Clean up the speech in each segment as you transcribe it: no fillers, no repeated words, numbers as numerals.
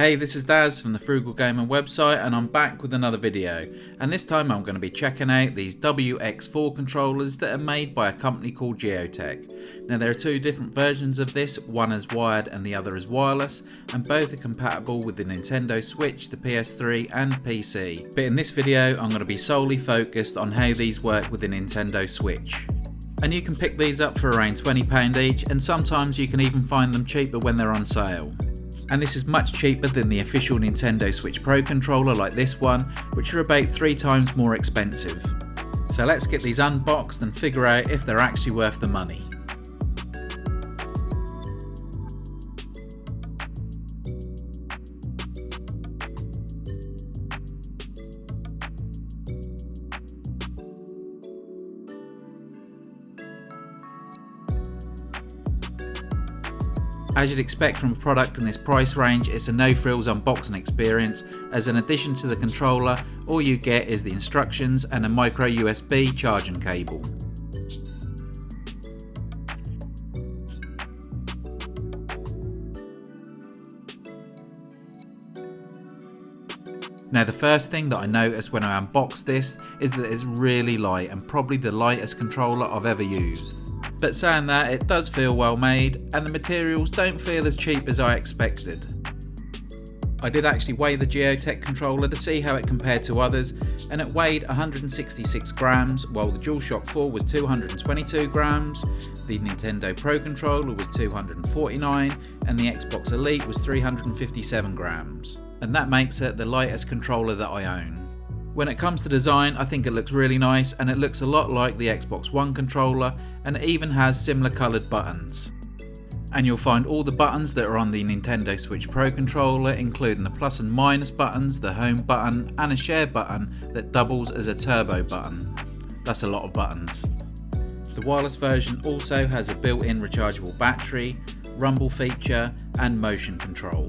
Hey, this is Daz from the Frugal Gamer website, and I'm back with another video. And this time I'm going to be checking out these WX4 controllers that are made by a company called Gioteck. Now there are two different versions of this, one is wired and the other is wireless, and both are compatible with the Nintendo Switch, the PS3 and PC. But in this video I'm going to be solely focused on how these work with the Nintendo Switch. And you can pick these up for around £20 each, and sometimes you can even find them cheaper when they're on sale. And this is much cheaper than the official Nintendo Switch Pro controller like this one, which are about 3 times more expensive. So let's get these unboxed and figure out if they're actually worth the money. As you'd expect from a product in this price range, it's a no-frills unboxing experience, as in addition to the controller, all you get is the instructions and a micro USB charging cable. Now the first thing that I noticed when I unboxed this is that it's really light, and probably the lightest controller I've ever used. But saying that, it does feel well made, and the materials don't feel as cheap as I expected. I did actually weigh the Gioteck controller to see how it compared to others, and it weighed 166 grams, while the DualShock 4 was 222 grams, the Nintendo Pro controller was 249, and the Xbox Elite was 357 grams. And that makes it the lightest controller that I own. When it comes to design, I think it looks really nice, and it looks a lot like the Xbox One controller, and it even has similar coloured buttons. And you'll find all the buttons that are on the Nintendo Switch Pro controller, including the plus and minus buttons, the home button, and a share button that doubles as a turbo button. That's a lot of buttons. The wireless version also has a built-in rechargeable battery, rumble feature, and motion control.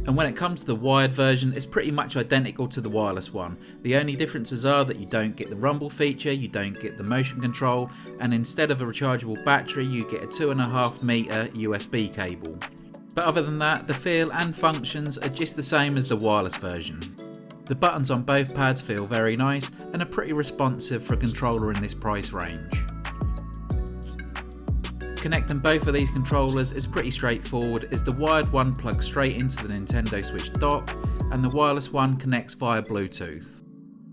And when it comes to the wired version, it's pretty much identical to the wireless one. The only differences are that you don't get the rumble feature, you don't get the motion control, and instead of a rechargeable battery you get a 2.5 meter USB cable. But other than that, the feel and functions are just the same as the wireless version. The buttons on both pads feel very nice and are pretty responsive for a controller in this price range. Connecting both of these controllers is pretty straightforward, as the wired one plugs straight into the Nintendo Switch dock and the wireless one connects via Bluetooth.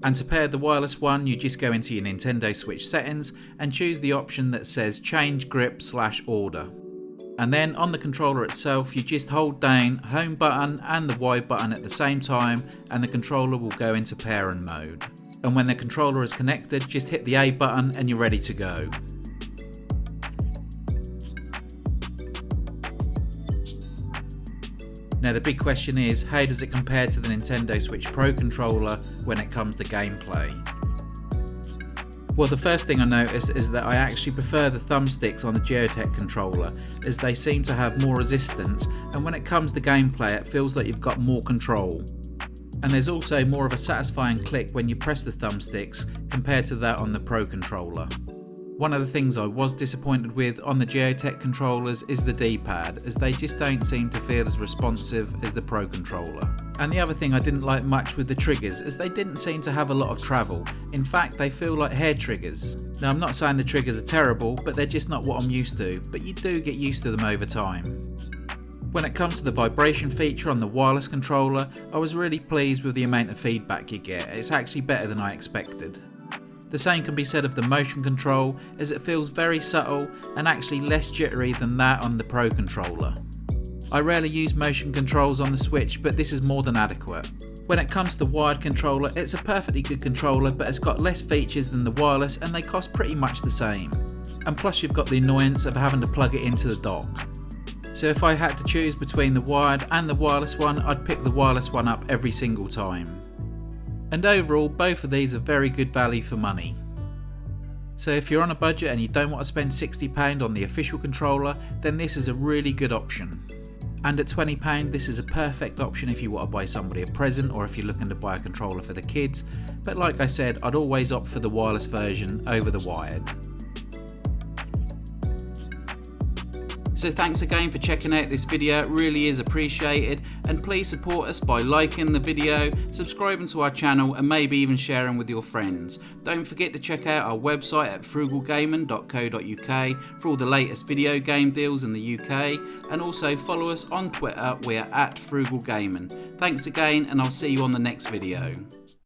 And to pair the wireless one, you just go into your Nintendo Switch settings and choose the option that says change grip/order. And then on the controller itself, you just hold down home button and the Y button at the same time, and the controller will go into pairing mode. And when the controller is connected, just hit the A button and you're ready to go. Now the big question is, how does it compare to the Nintendo Switch Pro controller when it comes to gameplay? Well, the first thing I noticed is that I actually prefer the thumbsticks on the Gioteck controller, as they seem to have more resistance, and when it comes to gameplay it feels like you've got more control. And there's also more of a satisfying click when you press the thumbsticks compared to that on the Pro controller. One of the things I was disappointed with on the Gioteck controllers is the D-pad, as they just don't seem to feel as responsive as the Pro controller. And the other thing I didn't like much with the triggers, as they didn't seem to have a lot of travel. In fact, they feel like hair triggers. Now I'm not saying the triggers are terrible, but they're just not what I'm used to, but you do get used to them over time. When it comes to the vibration feature on the wireless controller, I was really pleased with the amount of feedback you get. It's actually better than I expected. The same can be said of the motion control, as it feels very subtle and actually less jittery than that on the Pro controller. I rarely use motion controls on the Switch, but this is more than adequate. When it comes to the wired controller, it's a perfectly good controller, but it's got less features than the wireless and they cost pretty much the same. And plus you've got the annoyance of having to plug it into the dock. So if I had to choose between the wired and the wireless one, I'd pick the wireless one up every single time. And overall, both of these are very good value for money. So if you're on a budget and you don't want to spend £60 on the official controller, then this is a really good option. And at £20, this is a perfect option if you want to buy somebody a present or if you're looking to buy a controller for the kids. But like I said, I'd always opt for the wireless version over the wired. So thanks again for checking out this video, it really is appreciated, and please support us by liking the video, subscribing to our channel and maybe even sharing with your friends. Don't forget to check out our website at frugalgaming.co.uk for all the latest video game deals in the UK, and also follow us on Twitter, we're at frugalgaming. Thanks again and I'll see you on the next video.